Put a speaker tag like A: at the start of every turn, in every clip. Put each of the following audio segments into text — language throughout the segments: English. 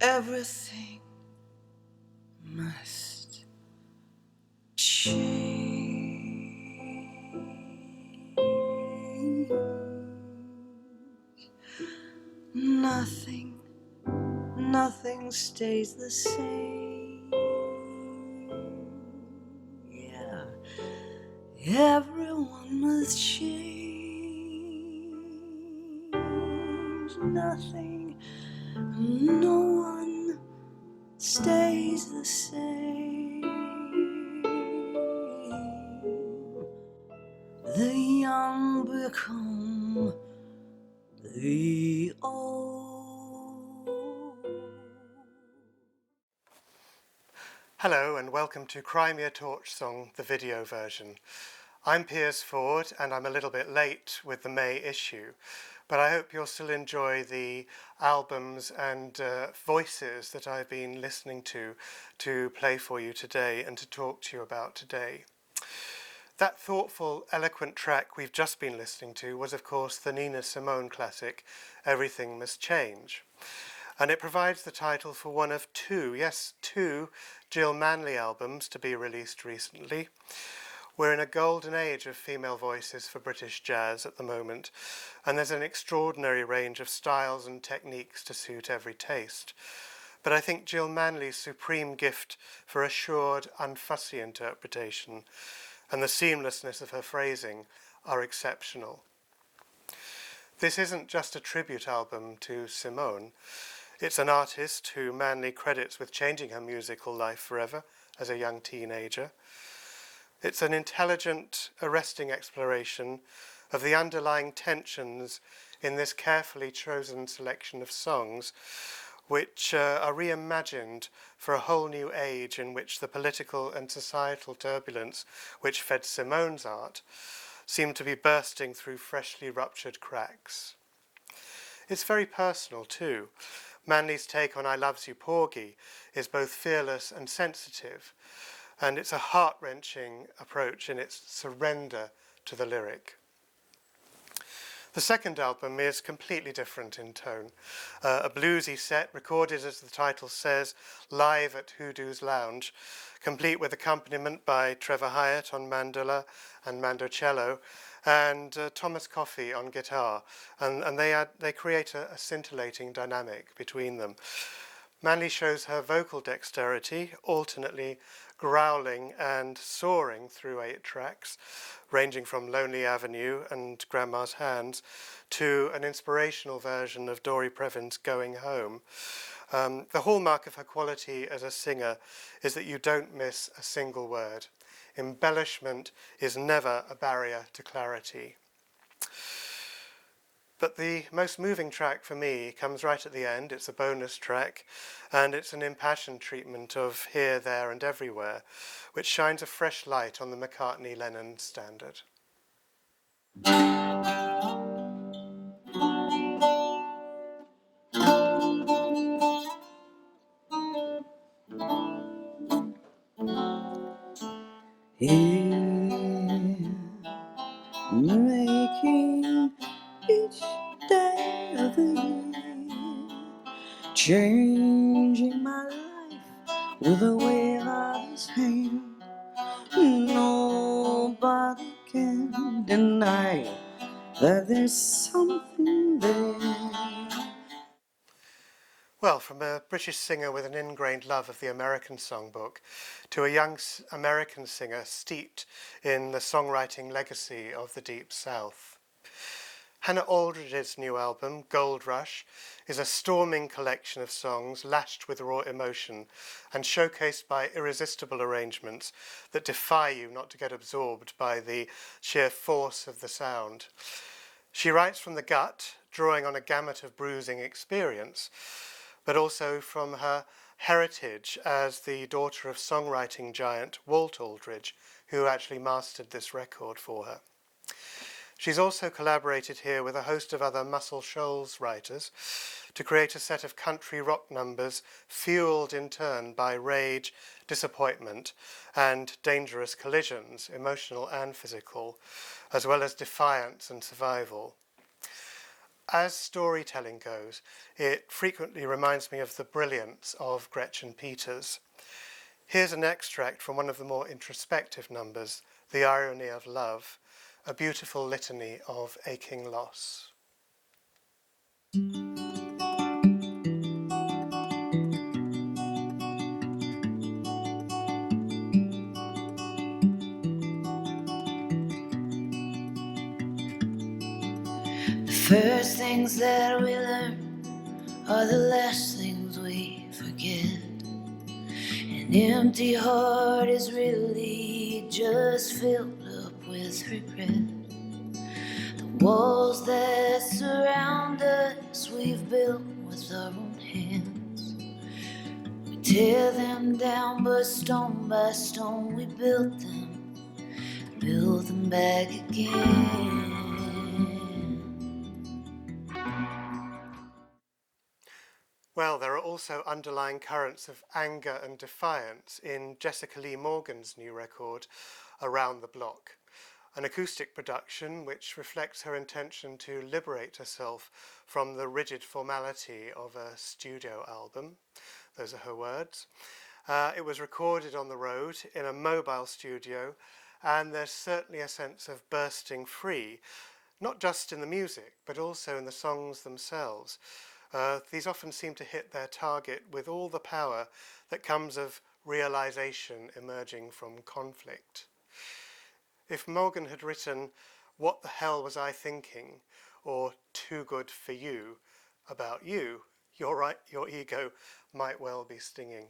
A: Everything must change. Nothing stays the same. Yeah, everyone must change. Nothing, no one stays the same. The young become the old.
B: Hello and welcome to Cry Me a Torch Song, the video version. I'm Piers Ford and I'm a little bit late with the May issue, but I hope you'll still enjoy the albums and voices that I've been listening to play for you today and to talk to you about today. That thoughtful, eloquent track we've just been listening to was, of course, the Nina Simone classic, Everything Must Change. And it provides the title for one of two Gill Manly albums to be released recently. We're in a golden age of female voices for British jazz at the moment, and there's an extraordinary range of styles and techniques to suit every taste. But I think Gill Manly's supreme gift for assured, unfussy interpretation and the seamlessness of her phrasing are exceptional. This isn't just a tribute album to Simone. It's an artist who Manly credits with changing her musical life forever as a young teenager. It's an intelligent, arresting exploration of the underlying tensions in this carefully chosen selection of songs, which are reimagined for a whole new age in which the political and societal turbulence which fed Simone's art seemed to be bursting through freshly ruptured cracks. It's very personal too. Manly's take on I Loves You Porgy is both fearless and sensitive, and it's a heart-wrenching approach in its surrender to the lyric. The second album is completely different in tone. A bluesy set recorded, as the title says, live at Hoodoo's Lounge, complete with accompaniment by Trevor Hyatt on mandolin and mandocello, and Thomas Coffey on guitar, and they create a scintillating dynamic between them. Manly shows her vocal dexterity, alternately growling and soaring through 8 tracks, ranging from Lonely Avenue and Grandma's Hands to an inspirational version of Dory Previn's Going Home. The hallmark of her quality as a singer is that you don't miss a single word. Embellishment is never a barrier to clarity. But the most moving track for me comes right at the end. It's a bonus track, and it's an impassioned treatment of Here, There and Everywhere, which shines a fresh light on the McCartney-Lennon standard.
A: Here, making each day of the year, changing my life with a wave of his hand. Nobody can deny that there's something there.
B: Well, from a British singer with an ingrained love of the American songbook to a young American singer steeped in the songwriting legacy of the Deep South. Hannah Aldridge's new album, Gold Rush, is a storming collection of songs lashed with raw emotion and showcased by irresistible arrangements that defy you not to get absorbed by the sheer force of the sound. She writes from the gut, drawing on a gamut of bruising experience, but also from her heritage as the daughter of songwriting giant Walt Aldridge, who actually mastered this record for her. She's also collaborated here with a host of other Muscle Shoals writers to create a set of country rock numbers fueled in turn by rage, disappointment, and dangerous collisions, emotional and physical, as well as defiance and survival. as storytelling goes, it frequently reminds me of the brilliance of Gretchen Peters. Here's an extract from one of the more introspective numbers, The Irony of Love, a beautiful litany of aching loss.
A: The first things that we learn are the last things we forget. An empty heart is really just filled up with regret. The walls that surround us we've built with our own hands. We tear them down, but stone by stone we build them back again.
B: Well, there are also underlying currents of anger and defiance in Jessica Lee Morgan's new record, Around the Block, an acoustic production which reflects her intention to liberate herself from the rigid formality of a studio album. Those are her words. It was recorded on the road in a mobile studio, and there's certainly a sense of bursting free, not just in the music, but also in the songs themselves. These often seem to hit their target with all the power that comes of realization emerging from conflict. If Morgan had written, "What the hell was I thinking?" or "Too good for you" about you, you're right, your ego might well be stinging.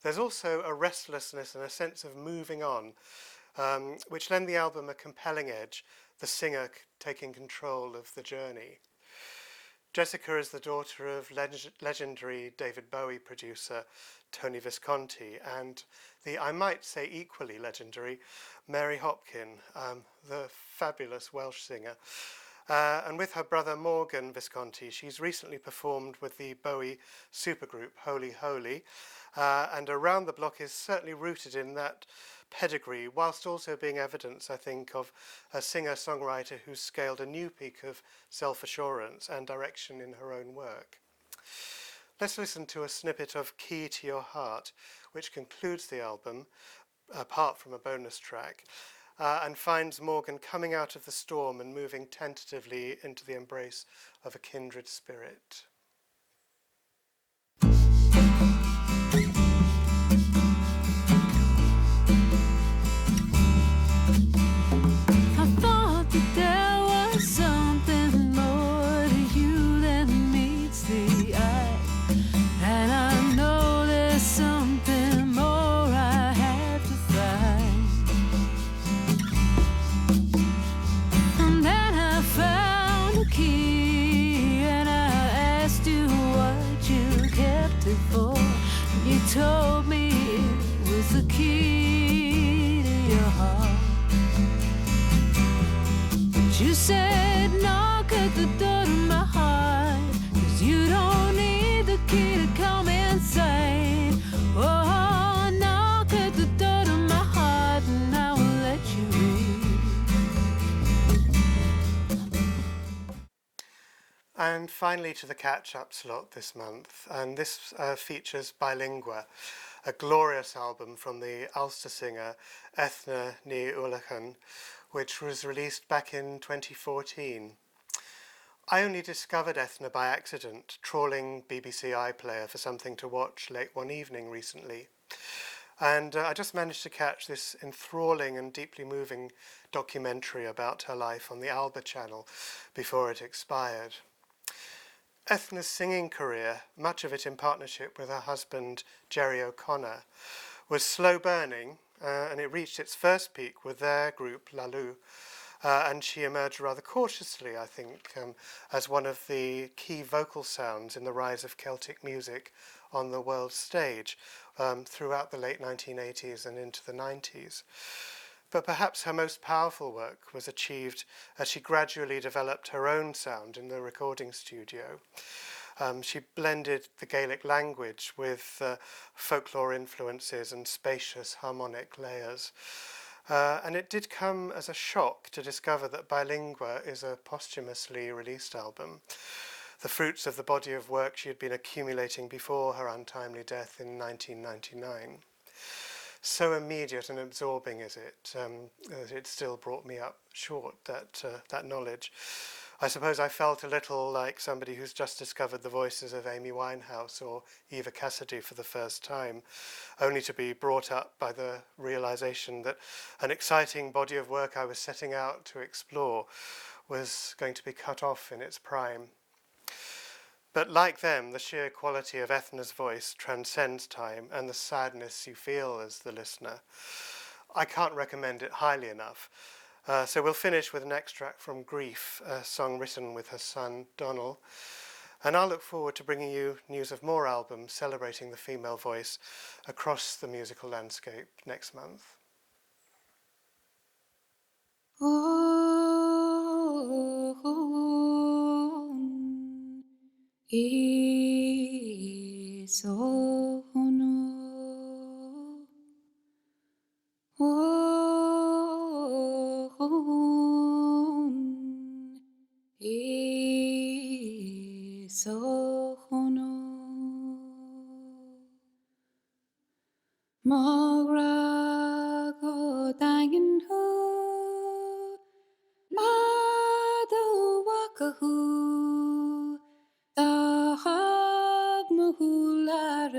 B: There's also a restlessness and a sense of moving on, which lend the album a compelling edge, the singer taking control of the journey. Jessica is the daughter of legendary David Bowie producer Tony Visconti and the, I might say, equally legendary Mary Hopkin, the fabulous Welsh singer. And with her brother Morgan Visconti, she's recently performed with the Bowie supergroup Holy Holy, and Around the Block is certainly rooted in that pedigree, whilst also being evidence, I think, of a singer-songwriter who's scaled a new peak of self-assurance and direction in her own work. Let's listen to a snippet of Key to Your Heart, which concludes the album, apart from a bonus track, and finds Morgan coming out of the storm and moving tentatively into the embrace of a kindred spirit.
A: Told me it was the key to your heart. But you said knock at the door to my heart, 'cause you don't need the key to come inside. Oh, knock at the door to my heart and I will let you in.
B: And finally to the catch-up slot this month, and this features Bilingua, a glorious album from the Ulster singer Eithne Ní Uallacháin, which was released back in 2014. I only discovered Eithne by accident, trawling BBC iPlayer for something to watch late one evening recently. And I just managed to catch this enthralling and deeply moving documentary about her life on the Alba channel before it expired. Eithne's singing career, much of it in partnership with her husband Jerry O'Connor, was slow burning, and it reached its first peak with their group Lalou, and she emerged rather cautiously, I think, as one of the key vocal sounds in the rise of Celtic music on the world stage throughout the late 1980s and into the 90s. But perhaps her most powerful work was achieved as she gradually developed her own sound in the recording studio. She blended the Gaelic language with folklore influences and spacious harmonic layers. And it did come as a shock to discover that Bilingua is a posthumously released album, the fruits of the body of work she had been accumulating before her untimely death in 1999. So immediate and absorbing is it, that it still brought me up short, that knowledge. I suppose I felt a little like somebody who's just discovered the voices of Amy Winehouse or Eva Cassidy for the first time, only to be brought up by the realization that an exciting body of work I was setting out to explore was going to be cut off in its prime. But like them, the sheer quality of Eithne's voice transcends time and the sadness you feel as the listener. I can't recommend it highly enough. So we'll finish with an extract from Grief, a song written with her son, Donal. And I'll look forward to bringing you news of more albums celebrating the female voice across the musical landscape next month.
A: Magra go dangin ho, la do wakahu, da hab mahula